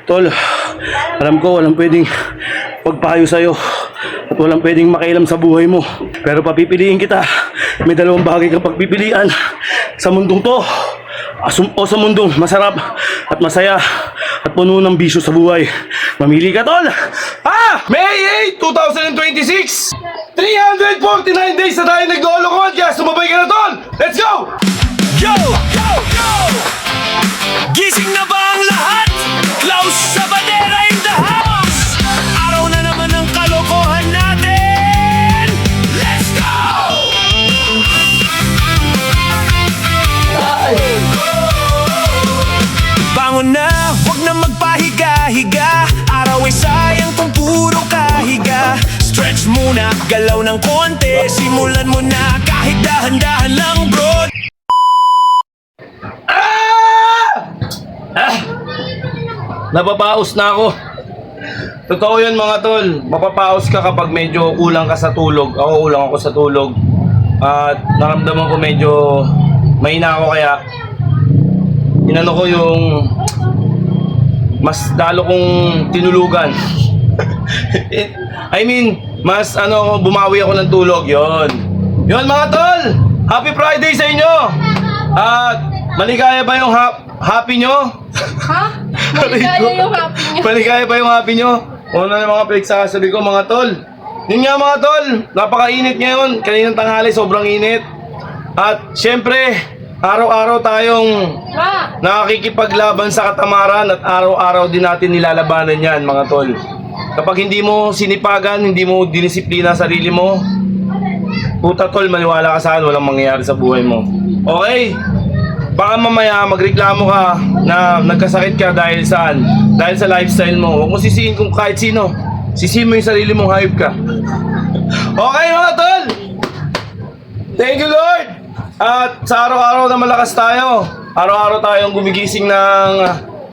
Tol, alam ko walang pwedeng pagpayo sa'yo at walang pwedeng makialam sa buhay mo. Pero papipiliin kita. May dalawang bagay kang pagpipilian sa mundong to. O sa mundong masarap at masaya at puno ng bisyo sa buhay. Mamili ka, tol! May 8, 2026! 349 days na tayo nag-oolokon, kaya sumabay ka na, tol! Let's go! Yo! Go! Go! Gising na ba ang lahat? Klaus sa bandera in the house! Araw na naman ang kalokohan natin! Let's go! Bangon na, huwag na magpahiga-higa. Araw ay sayang kung puro kahiga. Stretch muna, galaw ng konti. Simulan mo na kahit dahan-dahan lang, bro. Napapaos na ako. Totoo yun, mga tol. Mapapaos ka kapag medyo kulang ka sa tulog. Ako, kulang ako sa tulog. At naramdaman ko medyo mahina ako, kaya inano ko yung mas lalo kong tinulugan. I mean, mas bumawi ako ng tulog. Yon mga tol. Happy Friday sa inyo. At maligaya ba yung happy nyo? Ha? Maligaya yung happy niya. Maligaya ba yung happy nyo? Ano na yung mga pinagsasabi ko, mga tol? Yun nga, mga tol, napakainit ngayon. Kaninang tanghali, sobrang init. At syempre, araw-araw tayong nakikipaglaban sa katamaran at araw-araw din natin nilalabanan yan, mga tol. Kapag hindi mo sinipagan, hindi mo dinisiplina sarili mo, puta tol, maniwala ka saan, walang mangyayari sa buhay mo. Okay? Baka mamaya magreklamo ka na nagkasakit ka dahil saan? Dahil sa lifestyle mo. Huwag mo sisihin kung kahit sino. Sisihin mo yung sarili mong hayop ka. Okay, mga tol! Thank you, Lord! At sa araw-araw na malakas tayo, araw-araw tayong gumigising ng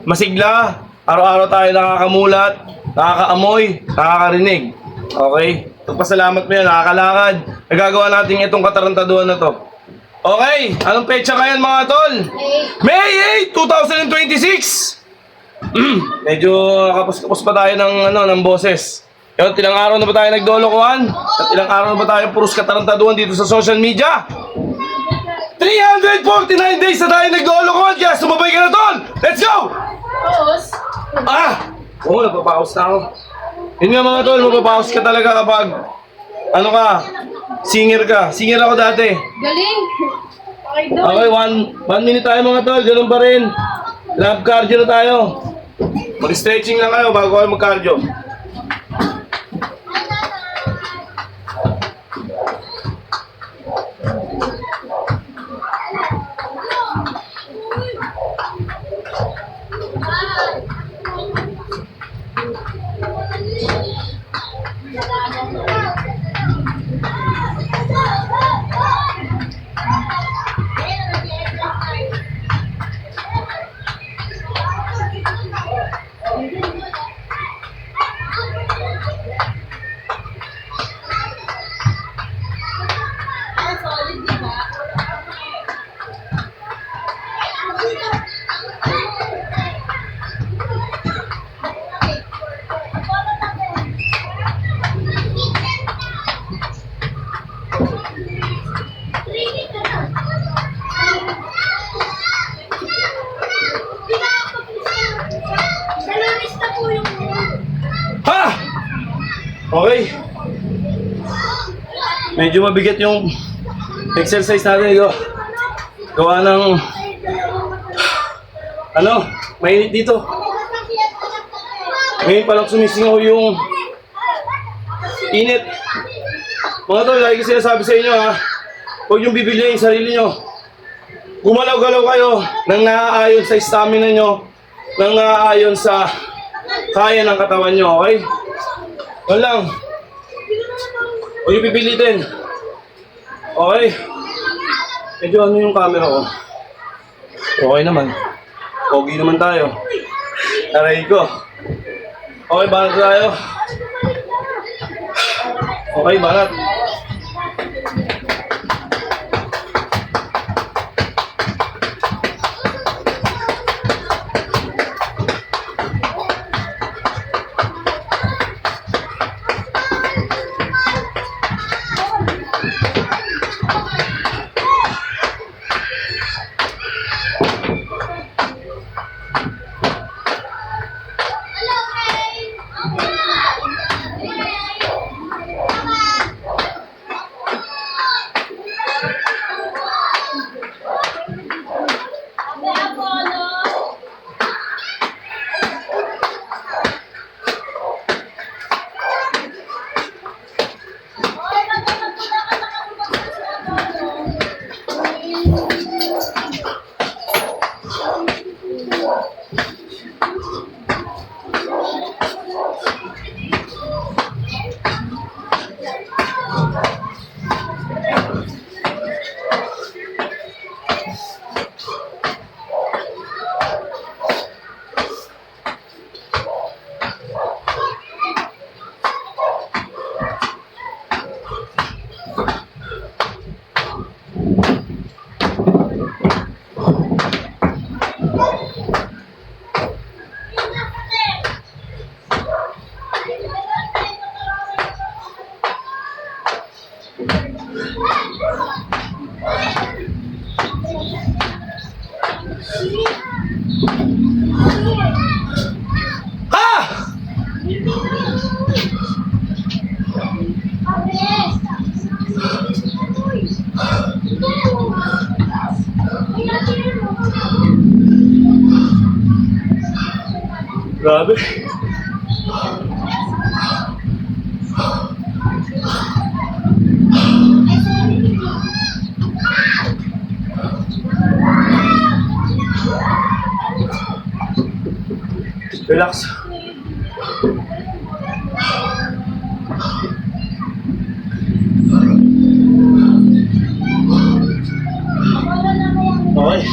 masigla, araw-araw tayo nakakamulat, nakakaamoy, nakakarinig. Okay? Pagpasalamat mo yan, nakakalakad. Nagagawa natin itong katarantaduhan na to. Okay, anong petsa ngayon, mga tol? May 8, 2026! Medyo kapos-kapos pa tayo ng boses. Yun, ilang araw na ba tayo nagdolokohan? At ilang araw na ba tayo puros katarantaduhan dito sa social media? 349 days na tayo nag-oolokohan, kaya sumabay ka na, tol! Let's go! Boss? Oo, napapaos na ako. Yun nga, mga tol, mapapaos ka talaga kapag singer ka. Singer ako dati. Galing! Okay, doon. Okay, one minute tayo, mga tol, ganun pa rin. Lab cardio na tayo. Mag-stretching lang kayo bago kayo mag-cardio. Okay. Medyo mabigat yung exercise natin. Gawa ng mainit dito. Ngayon palang sumisingaw yung init. Mga tol, lagi ko sinasabi sa inyo, huwag yung bibili yung sarili nyo. Gumalaw-galaw kayo nang naaayon sa stamina nyo, nang naaayon sa kaya ng katawan nyo, okay? Yun lang. Huwag yung pipilitin. Okay? Medyo yung camera ko. Okay naman. Pogi naman tayo. Aray ko. Okay, banat tayo. Okay, banat. Grabe. Relax. Okay.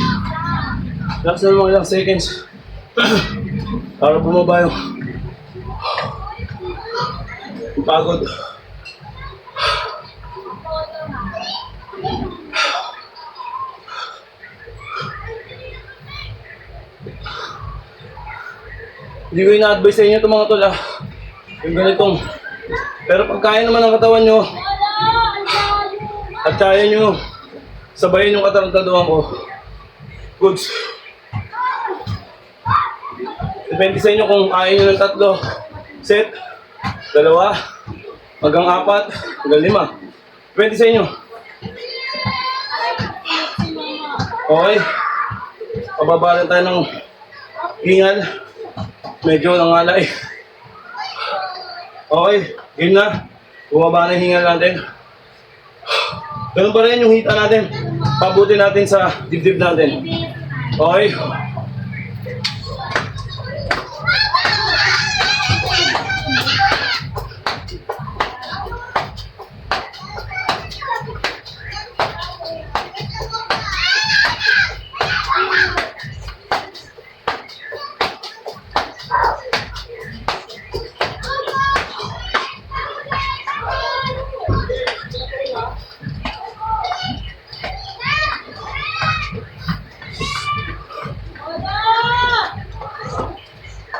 Relax na mga ilang seconds. Para bumaba yung pagod. Hindi ko ina-advise sa inyo ito mga tol yung ganitong. Pero pag kaya naman ang katawan nyo at kaya nyo sabayin yung katarantaduhan ko, goods. Depende sa inyo kung kaya nyo ng 3 set, 2, hanggang 4, hanggang 5. Depende sa inyo. Okay. Pababalan tayo ng hingal. Medyo nangalay. Okay, game na. Bumaba na yung hingal natin. Ganun pa rin yung hita natin. Pabuti natin sa dibdib natin. Okay.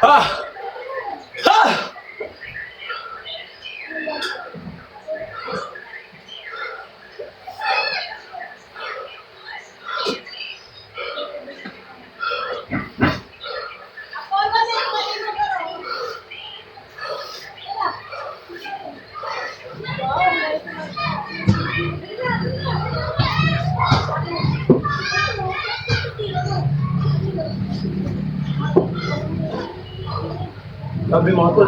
Ah! Ah! Sabi mga tol.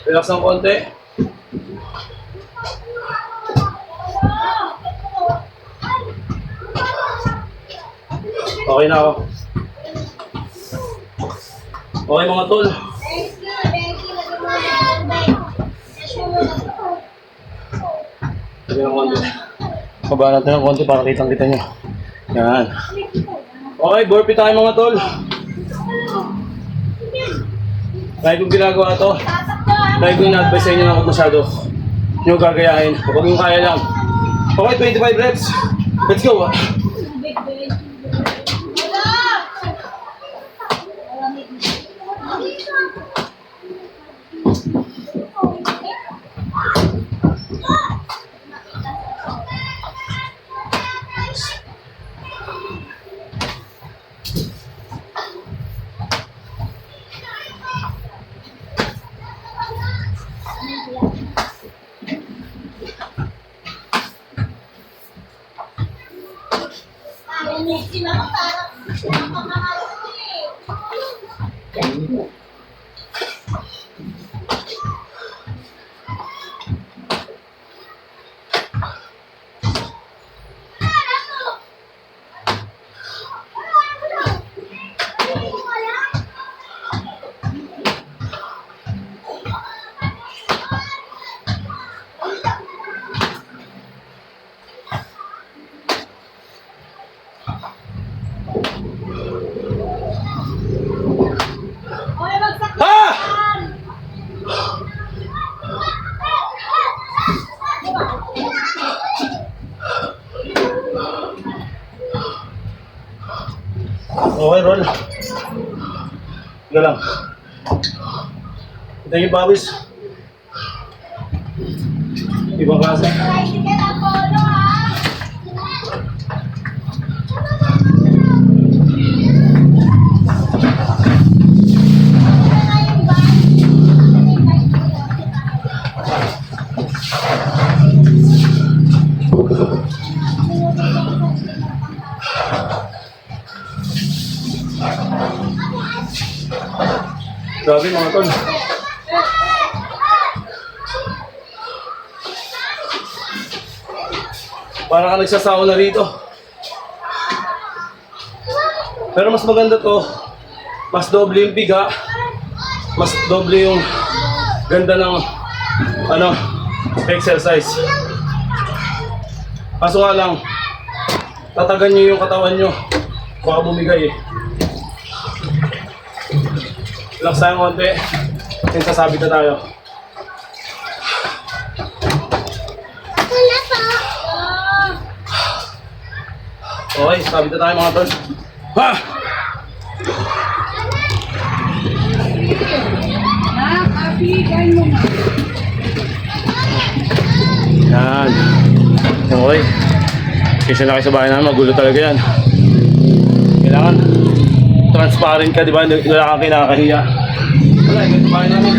Relax ng konti. Okay na ako. Okay mga tol. Sabi ng konti. Kabaan natin ng konti para kitang-kita nyo. Yan. Okay, burpee tayo mga tol. Kahit kung ginagawa to, dahil kung ina-advise sa inyo na huwag masyado nyo gagayahin. Huwag yung kaya lang. Okay, 25 reps. Let's go. Okay, roll. Ito lang. Ito yung pawis. Ibang klase. Grabe mga tol. Parang ka nagsasawa na rito. Pero mas maganda to. Mas doble yung biga. Mas doble yung ganda ng exercise. Kaso nga lang, tatagan nyo yung katawan nyo. Baka bumigay eh. Relax tayo konti. Then sasabit na tayo. Okay, sabit na tayo mga tol. Ha! Yan. Okay. Kasi na kayo sa bahay namin, magulo talaga yan. Kailangan transparent ka, di ba? Wala kang kinakahiya. Wala, ikaw sa bahay namin.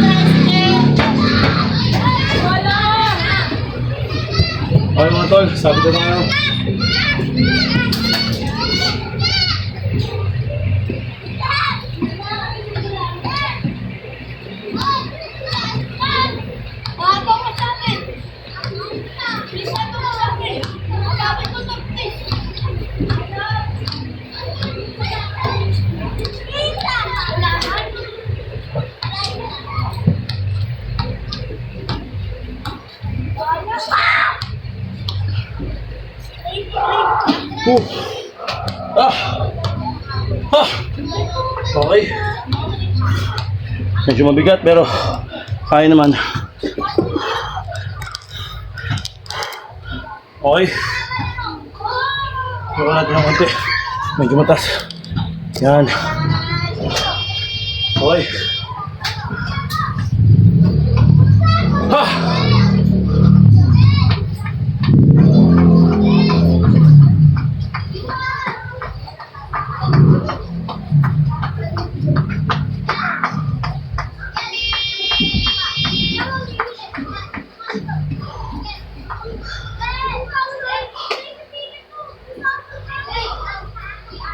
Okay mga tol, sabit na tayo. Okay. Medyo mabigat pero kaya naman. Okay. Huwag natin ng konti. Medyo matas. Yan. Okay. Ha!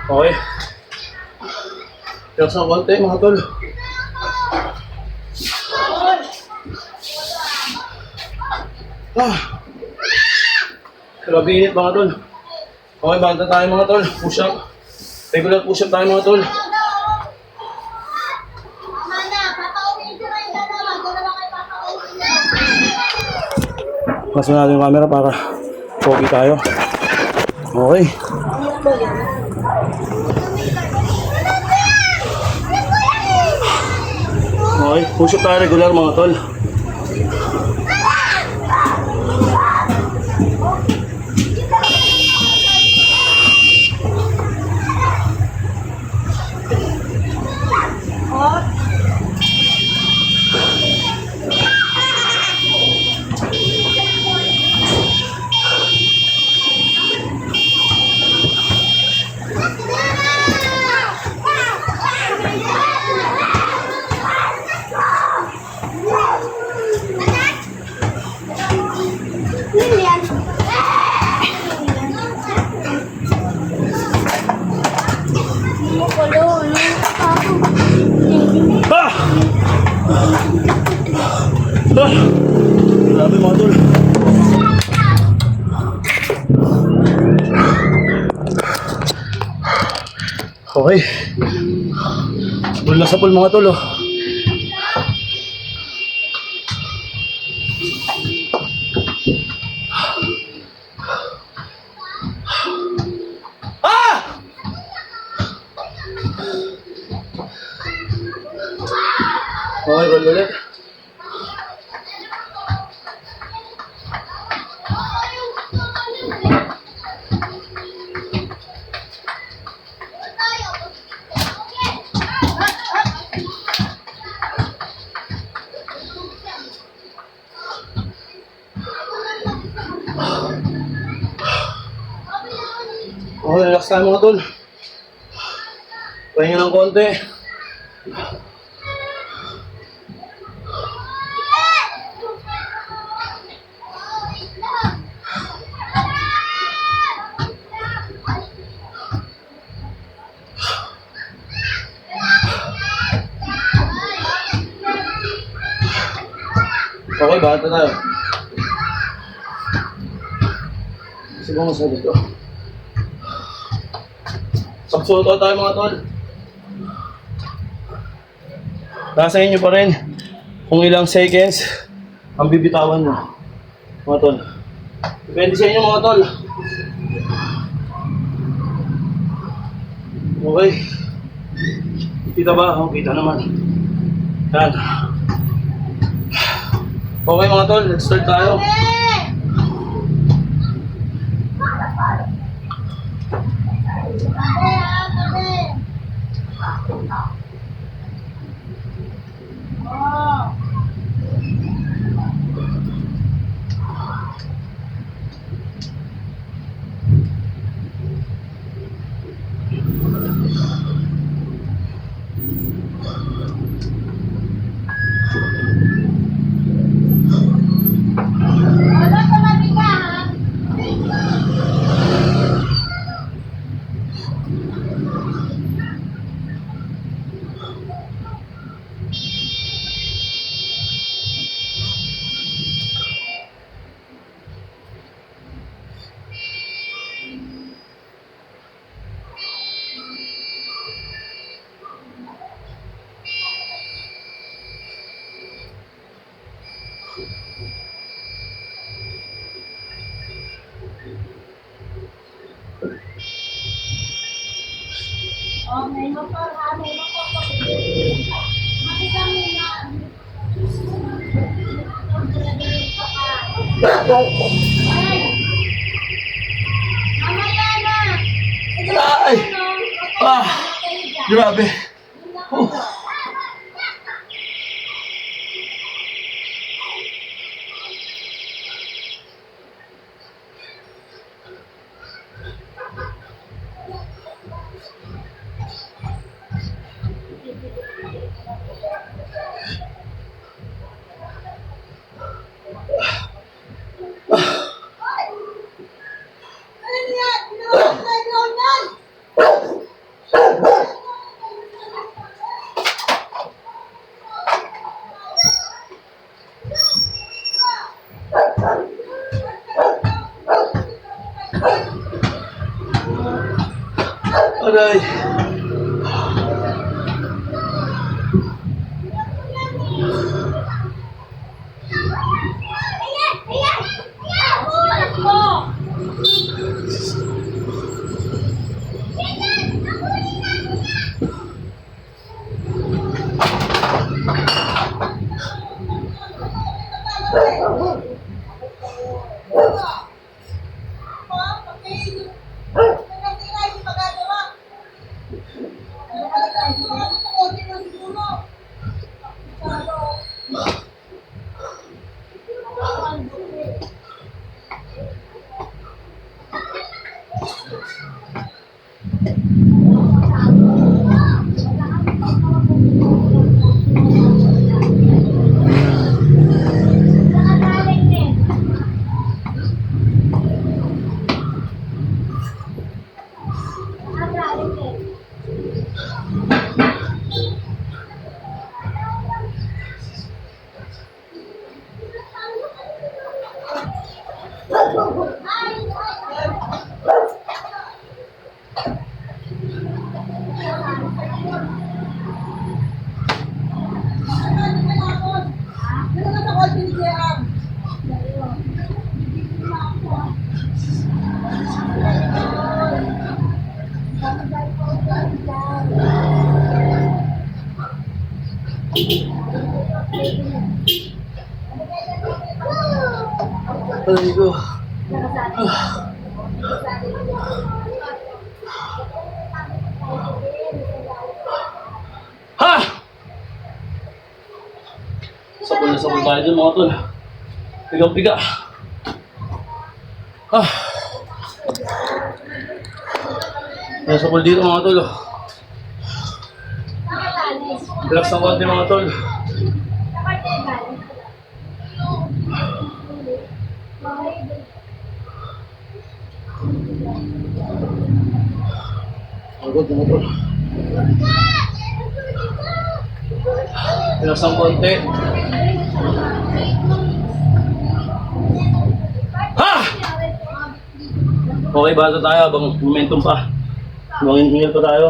Okay. Relax ng konti mga tol. Grabe init mga tol. Okay, banta tayo mga tol. Push up. Regular push up tayo mga tol. Paso natin yung camera para pogi tayo. Okay. Okay, push up tayo regular mga tol. Grabe mga tol. Okay. Pool na sa pool mga tol oh. Okay, roll ulit. Okay, relax tayo mga tol. Pahinga ng konti. Okay, bata tayo. Sige mo sa dito. Saksuto tayo mga tol. Nasa inyo pa rin kung ilang seconds ang bibitawan mo. Mga tol. Depende sa inyo mga tol. Okay. Kita ba? Oh, kita naman. Yan. Okay mga tol, let's start tayo. Oh, may motor ha, may motor ko. Makita mo na. Ay! Mamaya na! Ay! Ah! Grabe! Oh. Ano yan? Playground yan! Aray! Ayan! Ayan! Ayan! Ulat mo! Aray ko. Ha! Sabol na sabol tayo dun mga tol. Piga-piga. Ah. May sabol dito mga tol. Relax ng konti mga tol. Agad mga tol. Relax ng konti. Okay, bata tayo habang momentum pa. Mangingil pa tayo.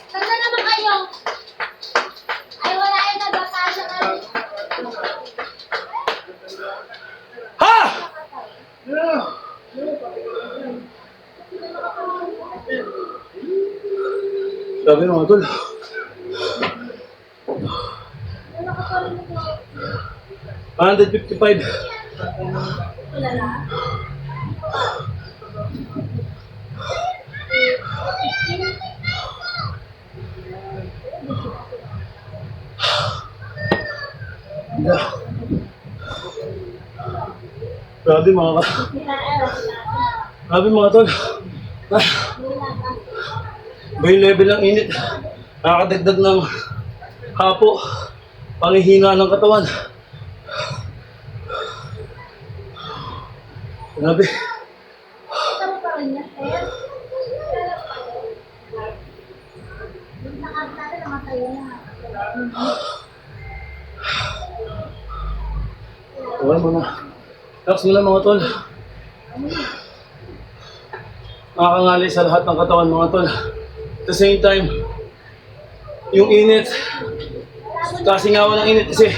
Saan na naman kayo? Ay, wala yung nagpapasa ka. Ha! Sabi ng mga tol. $155. Grabe mga tol. Iba yung level ng init. Nakakadagdag ng hapo. Panghihina ng katawan. Grabe. Saan pa rin yan, sir? Yung natin naman kayo na. Okay muna. Relax muna mga tol. Nakakangali sa lahat ng katawan mga tol. At the same time, yung init, kasingawan ng init kasi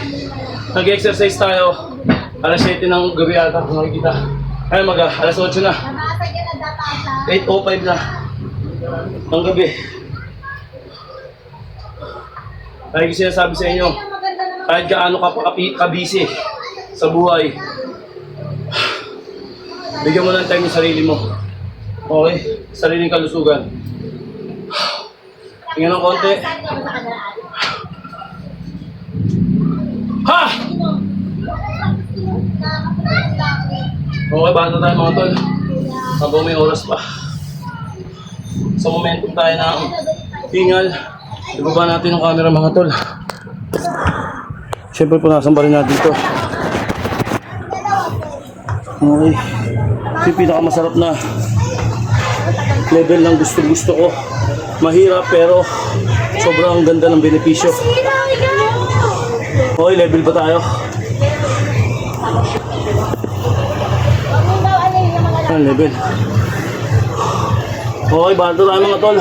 nag-exercise tayo. Alas 7 ng gabi ata kung nakikita. Ay alas 8 na. Nabasag yan ang dapasa. 8:05 na ng gabi. Lagi sinasabi sa inyo, Ang maganda naman. kahit gaano ka kabisi sa buhay, bigyan mo ng time yung sarili mo. Okay? Sariling kalusugan. Tingnan ng konti. Saan ka ba sa kanaan? Ha! Okay, bata tayo mga tol. Habang may oras pa. Sa momentum tayo ng hingal. Ibaba natin ang camera mga tol. Siyempre punasan pa rin natin ito. Okay. Ito yung pinakamasarap na level ng gusto ko. Mahirap pero sobrang ganda ng benepisyo. Okay, level pa tayo. Ang level. Okay, bato tayo mga tol.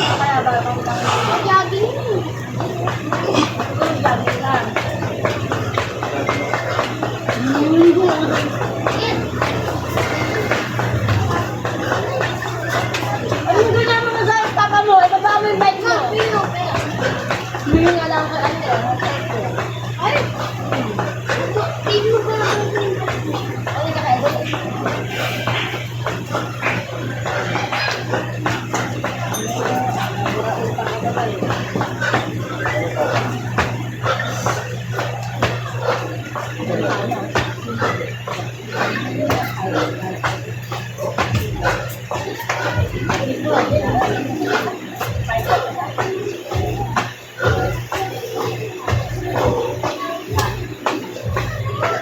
Anong gano'n mo sa papa mo? Ibaba mo yung bike mo. Hindi nga lang ka ate. Ay! Hindi mo ba? Ay, kakain.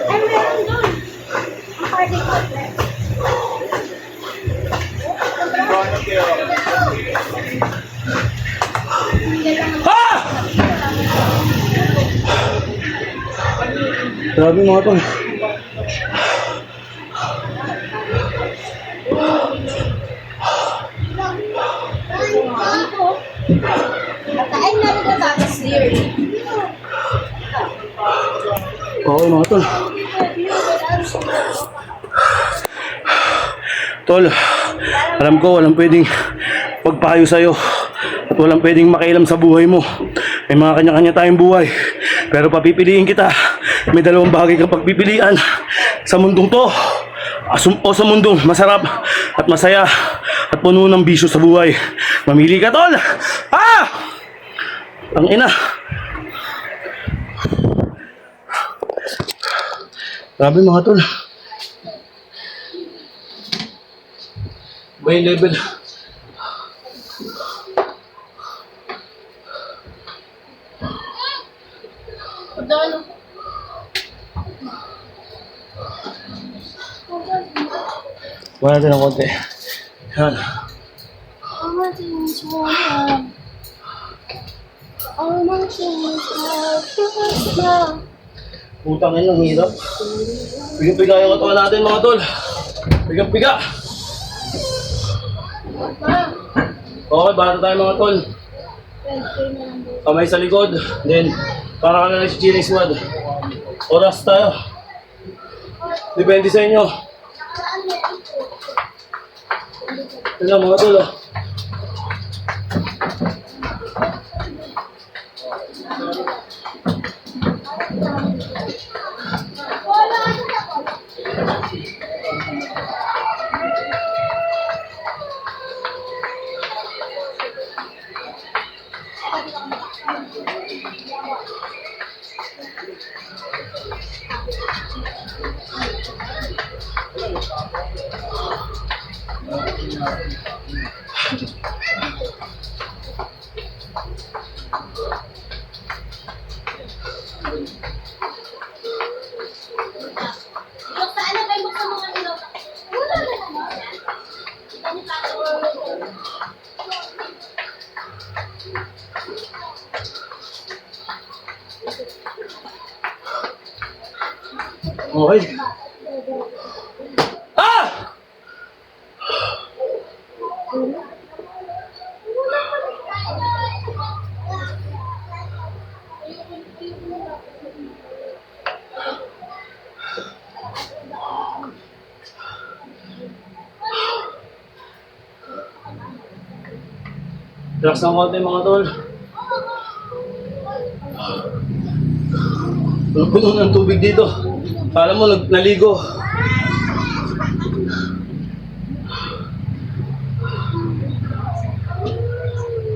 Ay, meron doon. Ang party outlet. Ha! Grabe mga tol. Kain na rin na tapos clear. Okay mga tol. Tol, alam ko walang pwedeng pagpayo sa'yo at walang pwedeng makialam sa buhay mo. May mga kanya-kanya tayong buhay. Pero papipiliin kita. May dalawang bagay kang pagpipilian sa mundong to. O sa mundong masarap at masaya at puno ng bisyo sa buhay. Mamili ka, tol! Ah! Ang ina. Grabe mga tol. Ba yung level? Madalo. Wala natin ng konti. Yan. Putang ina, ang hirap. Piga-piga yung katawan natin mga tol. Piga-piga. Okay, bata tayo mga tol. Kamay sa likod. Then, para ka na lang si Cheering Squad. Oras tayo. Depende sa inyo. Ito lang mga tol. Okay. Ah! Relax ng konti mga tol. Puno ng tubig dito. Kala mo naligo.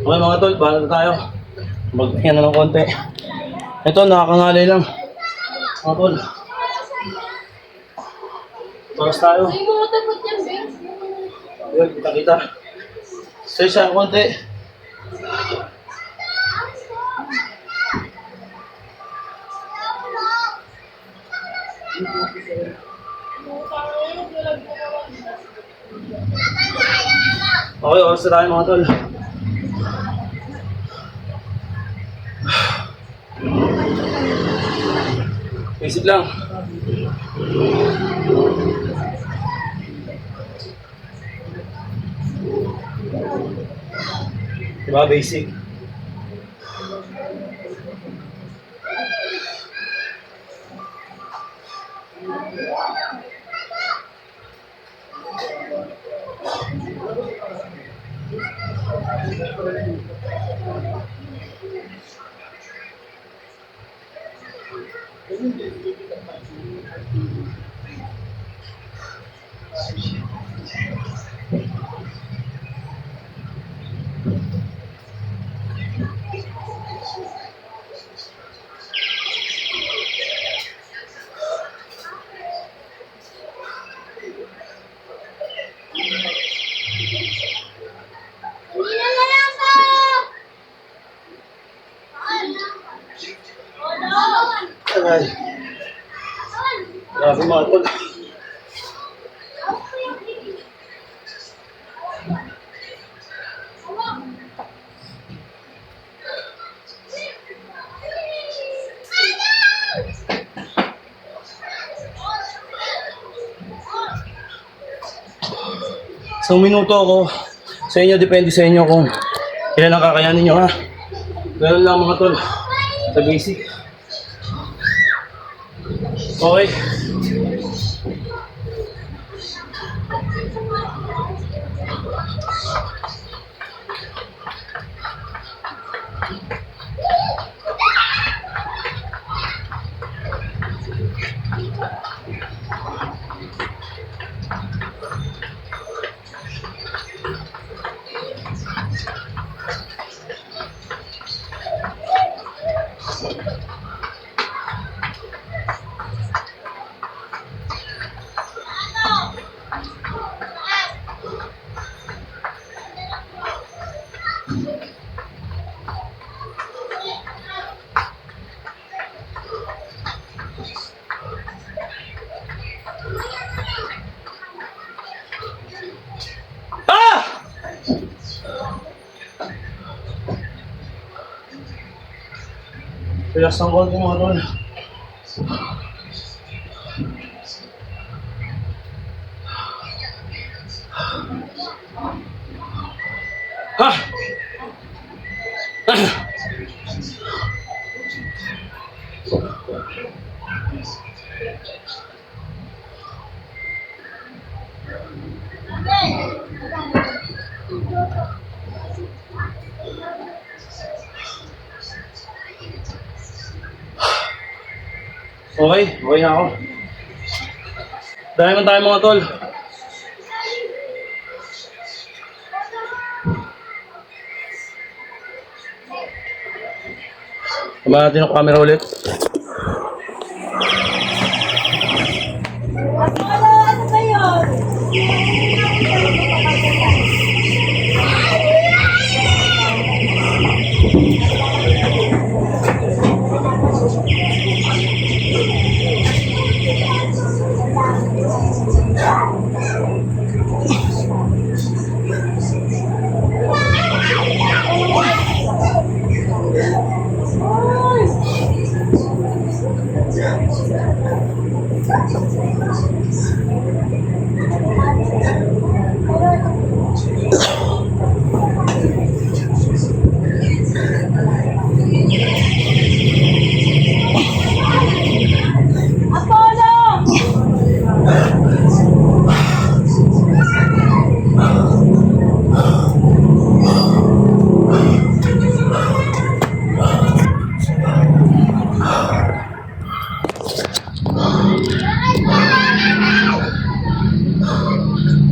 Okay mga tol, bahala na tayo. Magpahinga na ng konti. Ito, nakakangalay lang. Mga tol. Oras tayo. Ay, mga tapot yan, Ben. Yun, kita-kita. Stay siya ng konti. Okay, oras na tayo mga tol. Basic lang. Diba, basic? Ay, grabe mga tol. Isang minuto ako. Sa inyo, depende sa inyo kung ilan ang kakayanin nyo, ha? Ganun lang mga tol. Sa basic. Okay. Relax ng konti mga tol. Ha! Okay, okay na ako. Dahil man tayo mga tol. Tama natin ang camera ulit. Ano ba yun?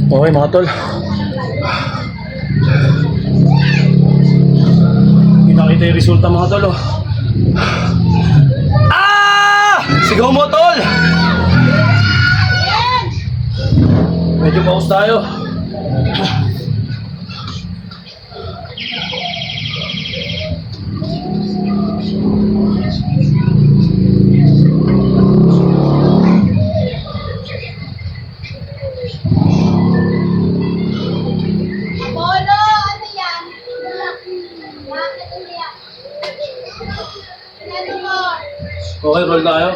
Okay mga tol. Kita-kita yung resulta mga tol. Oh. Ah! Sigaw mo tol! Medyo pause tayo. Apollo, ano yan? Bakit umiyak? Ano mo? Okay, roll tayo.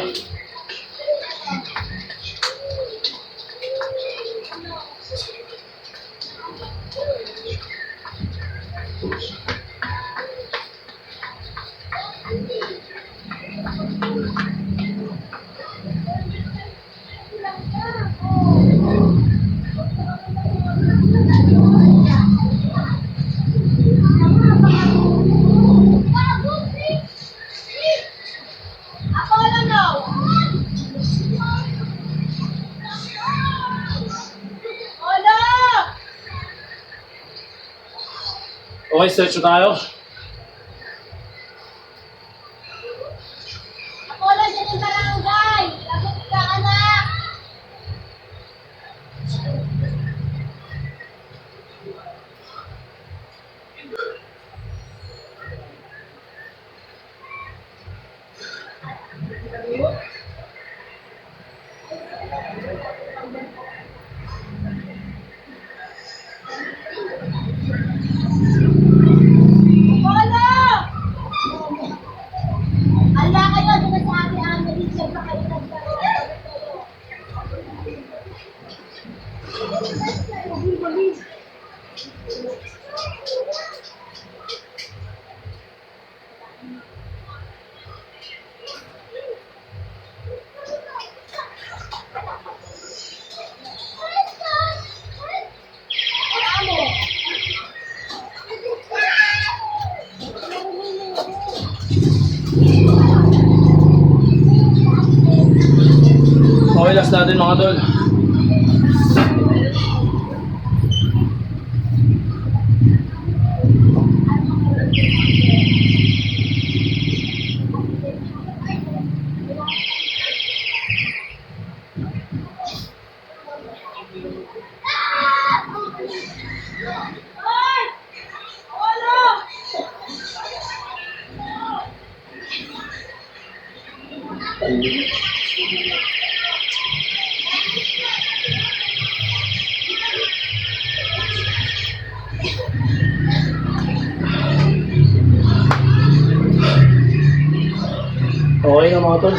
Apollo, no! Apollo! Okay, stretch na tayo. Apollo, dyan yung barangay! Lagot ka, anak! Apollo! Ala kayo, sinasabi namin, dito pa kayo nagkaroon. Okay, last natin mga tol. Hoy! Apollo! Okay na mga tol.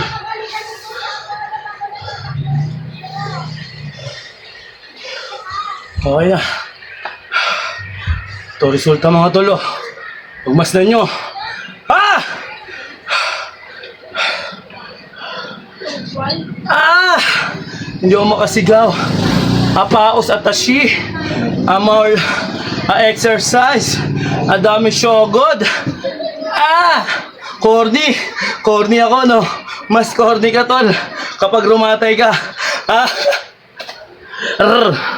Okay na. Ito resulta mga tol. Oh. Pagmasdan nyo. Ah! Ah! Hindi ako makasigaw. Apaos at tashi. Amor. Exercise. Adami syogod. Ah! Corny. Corny ako, no? Mas corny ka, tol. Kapag rumatay ka. Ah! Rrr.